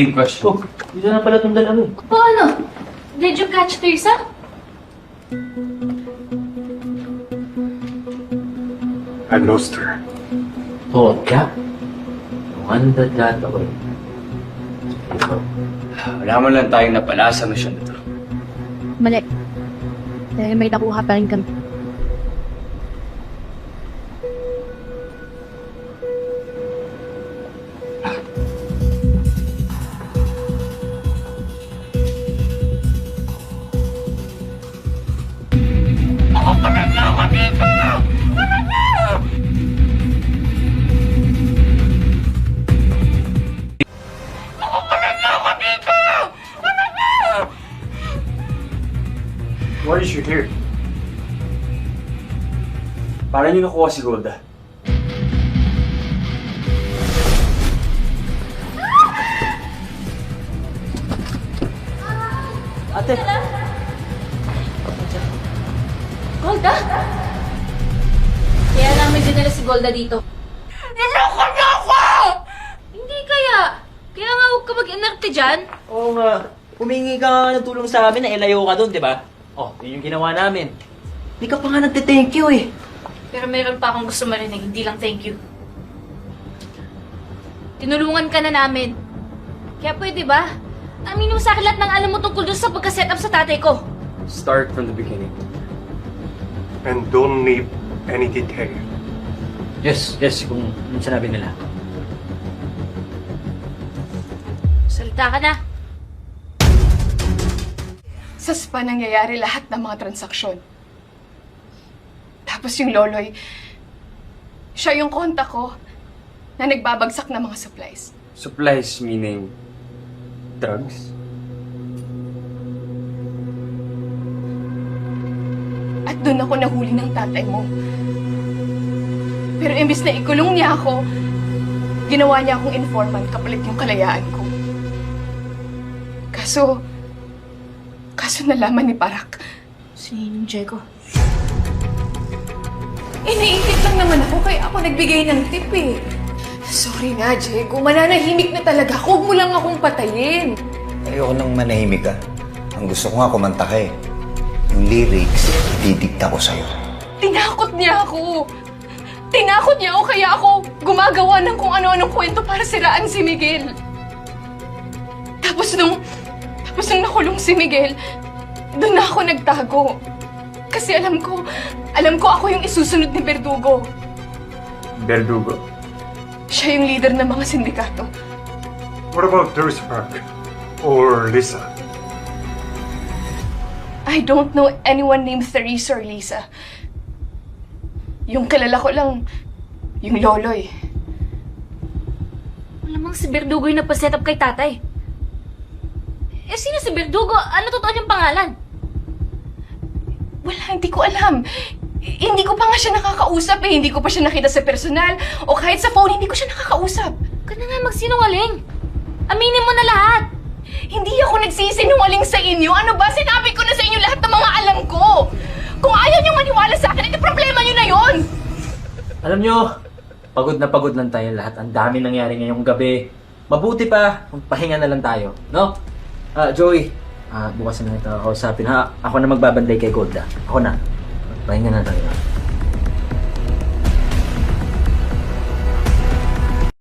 Big question. Oh, dito na pala itong dalawa eh. O ano? Did you catch Teresa? I lost her. Vodka? The one that got away. Wala mo lang tayong napala sa mission na to. Mali. Dahil may nakuha pa rin kami. Why is she here? Paano niyo nakuha si Golda? Ate! Golda? Kaya namin dinala si Golda dito. Niloko niyo ako! Hindi kaya. Kaya nga huwag ka mag-inarte dyan. Oo nga. Humingi ka nga ng tulong sa amin na ilayo ka doon, di ba? Oh, yun yung ginawa namin. Hindi ka pa nga nagte-thank you eh. Pero meron pa akong gusto marinig, hindi lang thank you. Tinulungan ka na namin. Kaya pwede ba? Aminin mo sa akin lahat ng alam mo tungkol doon sa pagka-set up sa tatay ko. Start from the beginning. And don't need any detail. Yes, kung anong sinabi nila. Salita ka na. Sa spa nangyayari lahat ng mga transaksyon. Tapos yung loloy, siya yung kontak ko na nagbabagsak ng mga supplies. Supplies meaning drugs? At doon ako nahuli ng tatay mo. Pero imbis na ikulong niya ako, ginawa niya akong informant kapalit yung kalayaan ko. Kaso nalaman ni Parak. Si Diego. Iniingit lang naman ako kaya ako nagbigay ng tip eh. Sorry na, Diego. Mananahimik na talaga. Huwag mo lang akong patayin. Ayoko nang manahimik ka. Ang gusto ko nga kumanta ka eh. Yung lyrics, didikta ko sa'yo. Tinakot niya ako. Tinakot niya ako kaya ako gumagawa ng kung ano-anong kwento para siraan si Miguel. Tapos nung nakulong si Miguel, doon na ako nagtago. Kasi alam ko ako yung isusunod ni Verdugo. Verdugo. Siya yung leader ng mga sindikato. What about Teresa Park? Or Lisa? I don't know anyone named Theresa or Lisa. Yung kilala ko lang, yung loloy. Malamang si Verdugo yung nagpa-set up kay tatay. Eh, sino si Verdugo? Ano totoo niyang pangalan? Wala, hindi ko alam. Hindi ko pa nga siya nakakausap eh. Hindi ko pa siya nakita sa personal. O kahit sa phone, hindi ko siya nakakausap. Ka na nga magsinungaling. Aminin mo na lahat. Hindi ako nagsisinungaling sa inyo. Ano ba? Sinabi ko na sa inyo lahat ng mga alam ko. Kung ayaw niyong maniwala sa akin, ito problema niyo na yon. Alam nyo, pagod na pagod lang tayo lahat. Ang dami nangyari ngayong gabi. Mabuti pa, magpahinga na lang tayo, no? Joey, bukas na ito kausapin ha. Ako na magbabantay kay Golda. Ako na. Magpahinga na tayo.